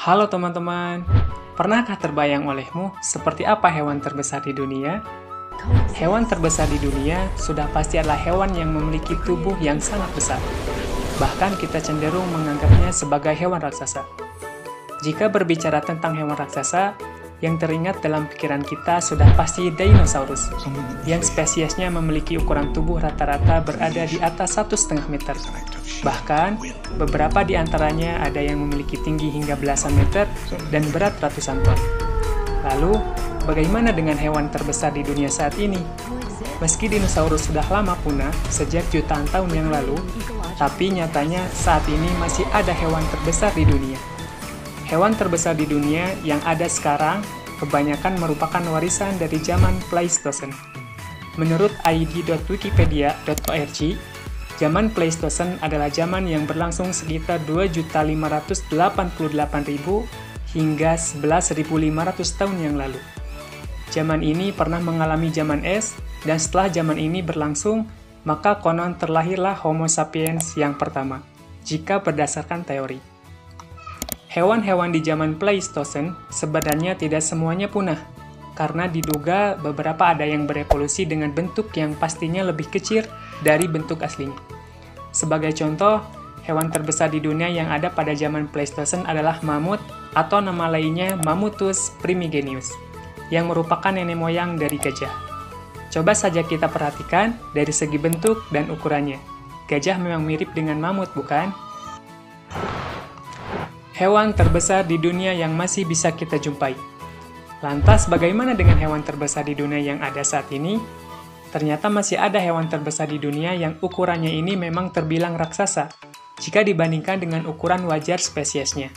Halo teman-teman, pernahkah terbayang olehmu seperti apa hewan terbesar di dunia? Hewan terbesar di dunia sudah pasti adalah hewan yang memiliki tubuh yang sangat besar. Bahkan kita cenderung menganggapnya sebagai hewan raksasa. Jika berbicara tentang hewan raksasa, yang teringat dalam pikiran kita sudah pasti dinosaurus, yang spesiesnya memiliki ukuran tubuh rata-rata berada di atas 1,5 meter. Bahkan, beberapa di antaranya ada yang memiliki tinggi hingga belasan meter dan berat ratusan ton. Lalu, bagaimana dengan hewan terbesar di dunia saat ini? Meski dinosaurus sudah lama punah sejak jutaan tahun yang lalu, tapi nyatanya saat ini masih ada hewan terbesar di dunia. Hewan terbesar di dunia yang ada sekarang kebanyakan merupakan warisan dari zaman Pleistocene. Menurut id.wikipedia.org, zaman Pleistocene adalah zaman yang berlangsung sekitar 2.588.000 hingga 11.500 tahun yang lalu. Zaman ini pernah mengalami zaman es, dan setelah zaman ini berlangsung, maka konon terlahirlah Homo sapiens yang pertama, jika berdasarkan teori. Hewan-hewan di zaman Pleistocene sebenarnya tidak semuanya punah, karena diduga beberapa ada yang berevolusi dengan bentuk yang pastinya lebih kecil dari bentuk aslinya. Sebagai contoh, hewan terbesar di dunia yang ada pada zaman Pleistocene adalah mamut atau nama lainnya Mammuthus primigenius, yang merupakan nenek moyang dari gajah. Coba saja kita perhatikan dari segi bentuk dan ukurannya. Gajah memang mirip dengan mamut, bukan? Hewan terbesar di dunia yang masih bisa kita jumpai. Lantas, bagaimana dengan hewan terbesar di dunia yang ada saat ini? Ternyata masih ada hewan terbesar di dunia yang ukurannya ini memang terbilang raksasa, jika dibandingkan dengan ukuran wajar spesiesnya.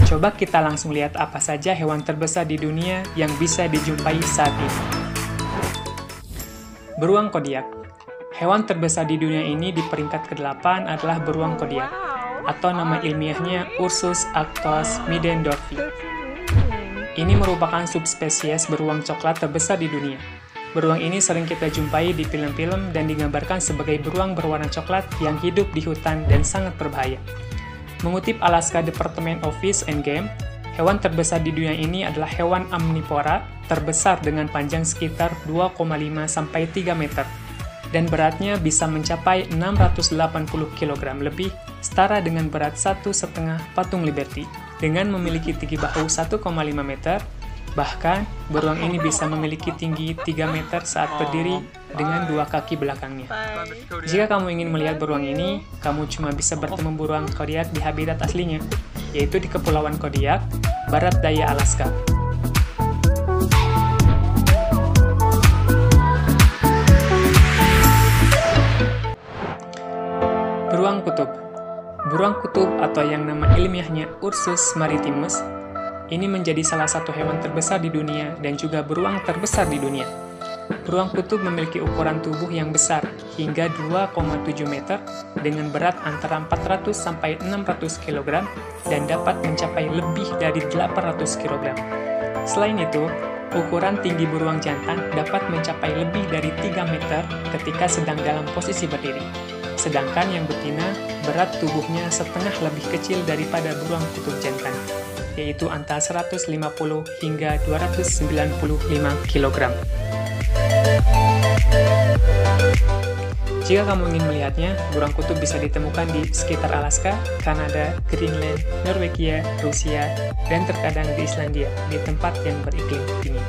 Coba kita langsung lihat apa saja hewan terbesar di dunia yang bisa dijumpai saat ini. Beruang kodiak. Hewan terbesar di dunia ini di peringkat ke-8 adalah beruang kodiak, atau nama ilmiahnya Ursus arctos middendorfi. Ini merupakan subspesies beruang coklat terbesar di dunia. Beruang ini sering kita jumpai di film-film dan digambarkan sebagai beruang berwarna coklat yang hidup di hutan dan sangat berbahaya. Mengutip Alaska Department of Fish and Game, hewan terbesar di dunia ini adalah hewan omnivora terbesar dengan panjang sekitar 2,5 sampai 3 meter dan beratnya bisa mencapai 680 kg lebih, setara dengan berat 1,5 patung Liberty. Dengan memiliki tinggi bahu 1,5 meter, bahkan beruang ini bisa memiliki tinggi 3 meter saat berdiri dengan 2 kaki belakangnya. Jika kamu ingin melihat beruang ini, kamu cuma bisa bertemu beruang kodiak di habitat aslinya, yaitu di Kepulauan Kodiak, barat daya Alaska. Beruang kutub. Beruang kutub atau yang nama ilmiahnya Ursus maritimus ini menjadi salah satu hewan terbesar di dunia dan juga beruang terbesar di dunia. Beruang kutub memiliki ukuran tubuh yang besar hingga 2,7 meter dengan berat antara 400 sampai 600 kg dan dapat mencapai lebih dari 800 kg. Selain itu, ukuran tinggi beruang jantan dapat mencapai lebih dari 3 meter ketika sedang dalam posisi berdiri. Sedangkan yang betina, berat tubuhnya setengah lebih kecil daripada beruang kutub jantan, yaitu antara 150 hingga 295 kg. Jika kamu ingin melihatnya, beruang kutub bisa ditemukan di sekitar Alaska, Kanada, Greenland, Norwegia, Rusia, dan terkadang di Islandia, di tempat yang beriklim dingin.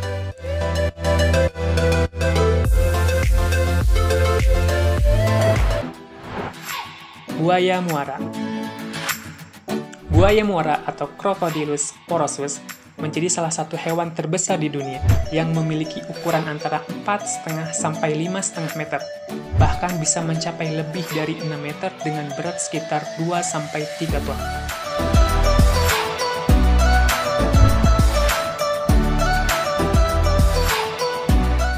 Buaya muara. Buaya muara atau Crocodylus porosus menjadi salah satu hewan terbesar di dunia yang memiliki ukuran antara 4,5 sampai 5,5 meter, bahkan bisa mencapai lebih dari 6 meter dengan berat sekitar 2 sampai 3 ton.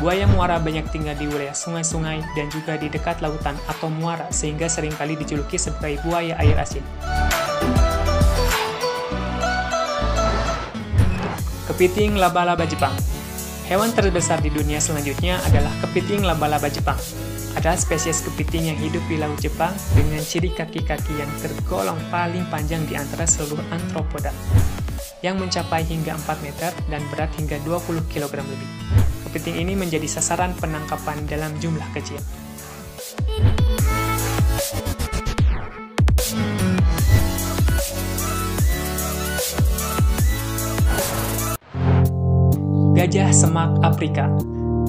Buaya muara banyak tinggal di wilayah sungai-sungai dan juga di dekat lautan atau muara sehingga seringkali dijuluki sebagai buaya air asin. Kepiting laba-laba Jepang. Hewan terbesar di dunia selanjutnya adalah kepiting laba-laba Jepang. Ada spesies kepiting yang hidup di laut Jepang dengan ciri kaki-kaki yang tergolong paling panjang di antara seluruh arthropoda. yang mencapai hingga 4 meter dan berat hingga 20 kg lebih. Kepiting ini menjadi sasaran penangkapan dalam jumlah kecil. Gajah semak Afrika.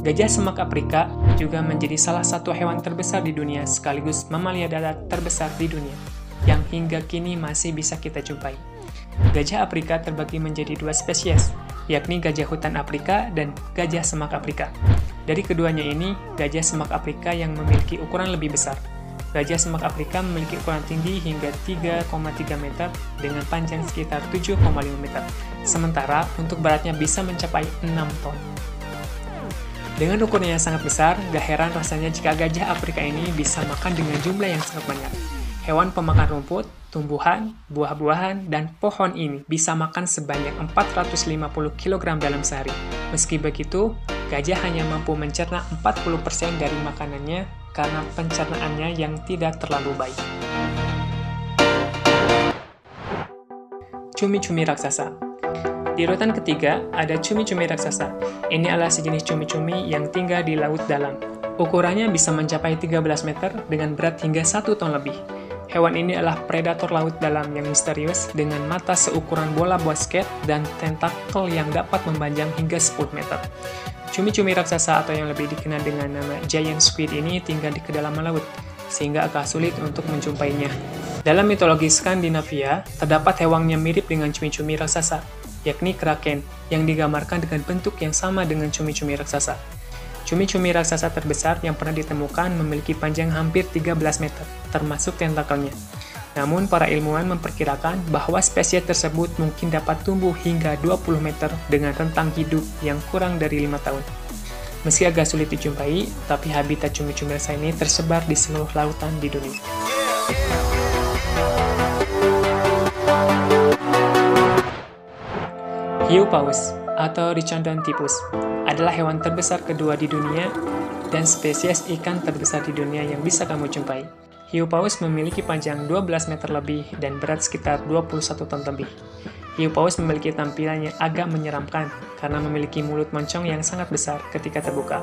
Gajah semak Afrika juga menjadi salah satu hewan terbesar di dunia sekaligus mamalia darat terbesar di dunia, yang hingga kini masih bisa kita jumpai. Gajah Afrika terbagi menjadi dua spesies, yakni gajah hutan Afrika dan gajah semak Afrika. Dari keduanya ini, gajah semak Afrika yang memiliki ukuran lebih besar. Gajah semak Afrika memiliki ukuran tinggi hingga 3,3 meter dengan panjang sekitar 7,5 meter. Sementara untuk beratnya bisa mencapai 6 ton. Dengan ukurannya yang sangat besar, gak heran rasanya jika gajah Afrika ini bisa makan dengan jumlah yang sangat banyak. Hewan pemakan rumput, tumbuhan, buah-buahan, dan pohon ini bisa makan sebanyak 450 kg dalam sehari. Meski begitu, gajah hanya mampu mencerna 40% dari makanannya karena pencernaannya yang tidak terlalu baik. Cumi-cumi raksasa. Di urutan ketiga, ada cumi-cumi raksasa. Ini adalah sejenis cumi-cumi yang tinggal di laut dalam. Ukurannya bisa mencapai 13 meter dengan berat hingga 1 ton lebih. Hewan ini adalah predator laut dalam yang misterius dengan mata seukuran bola basket dan tentakel yang dapat memanjang hingga 10 meter. Cumi-cumi raksasa atau yang lebih dikenal dengan nama giant squid ini tinggal di kedalaman laut, sehingga agak sulit untuk menjumpainya. Dalam mitologi Skandinavia, terdapat hewan yang mirip dengan cumi-cumi raksasa, yakni kraken, yang digambarkan dengan bentuk yang sama dengan cumi-cumi raksasa. Cumi-cumi raksasa terbesar yang pernah ditemukan memiliki panjang hampir 13 meter, termasuk tentakelnya. Namun, para ilmuwan memperkirakan bahwa spesies tersebut mungkin dapat tumbuh hingga 20 meter dengan rentang hidup yang kurang dari 5 tahun. Meski agak sulit dijumpai, tapi habitat cumi-cumi raksasa ini tersebar di seluruh lautan di dunia. Hiu paus atau Ricodontyphus adalah hewan terbesar kedua di dunia dan spesies ikan terbesar di dunia yang bisa kamu jumpai. Hiu paus memiliki panjang 12 meter lebih dan berat sekitar 21 ton lebih. Hiu paus memiliki tampilan yang agak menyeramkan karena memiliki mulut moncong yang sangat besar ketika terbuka.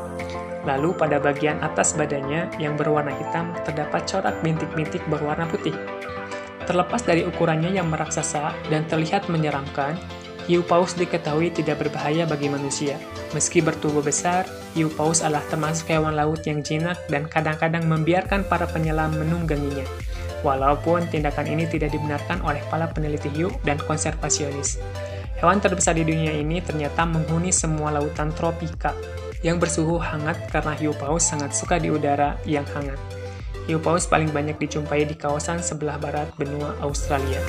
Lalu pada bagian atas badannya yang berwarna hitam terdapat corak bintik-bintik berwarna putih. Terlepas dari ukurannya yang meraksasa dan terlihat menyeramkan, hiu paus diketahui tidak berbahaya bagi manusia. Meski bertubuh besar, hiu paus adalah termasuk hewan laut yang jinak dan kadang-kadang membiarkan para penyelam menungganginya. Walaupun tindakan ini tidak dibenarkan oleh para peneliti hiu dan konservasionis. Hewan terbesar di dunia ini ternyata menghuni semua lautan tropika yang bersuhu hangat karena hiu paus sangat suka di udara yang hangat. Hiu paus paling banyak dijumpai di kawasan sebelah barat benua Australia.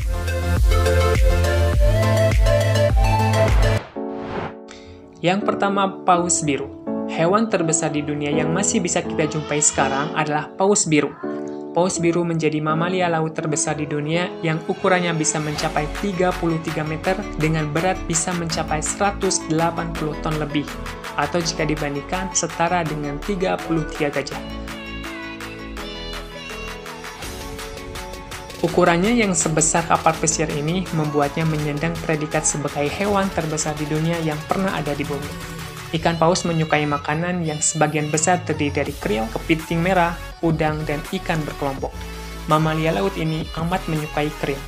Yang pertama, paus biru. Hewan terbesar di dunia yang masih bisa kita jumpai sekarang adalah paus biru. Paus biru menjadi mamalia laut terbesar di dunia yang ukurannya bisa mencapai 33 meter dengan berat bisa mencapai 180 ton lebih, atau jika dibandingkan setara dengan 33 gajah. Ukurannya yang sebesar kapal pesiar ini membuatnya menyandang predikat sebagai hewan terbesar di dunia yang pernah ada di bumi. Ikan paus menyukai makanan yang sebagian besar terdiri dari krill, kepiting merah, udang, dan ikan berkelompok. Mamalia laut ini amat menyukai krill.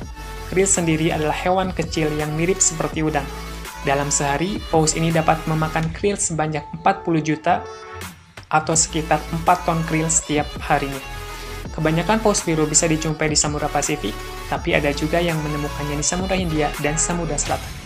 Krill sendiri adalah hewan kecil yang mirip seperti udang. Dalam sehari, paus ini dapat memakan krill sebanyak 40 juta atau sekitar 4 ton krill setiap harinya. Kebanyakan paus biru bisa dijumpai di Samudra Pasifik, tapi ada juga yang menemukannya di Samudra Hindia dan Samudra Selatan.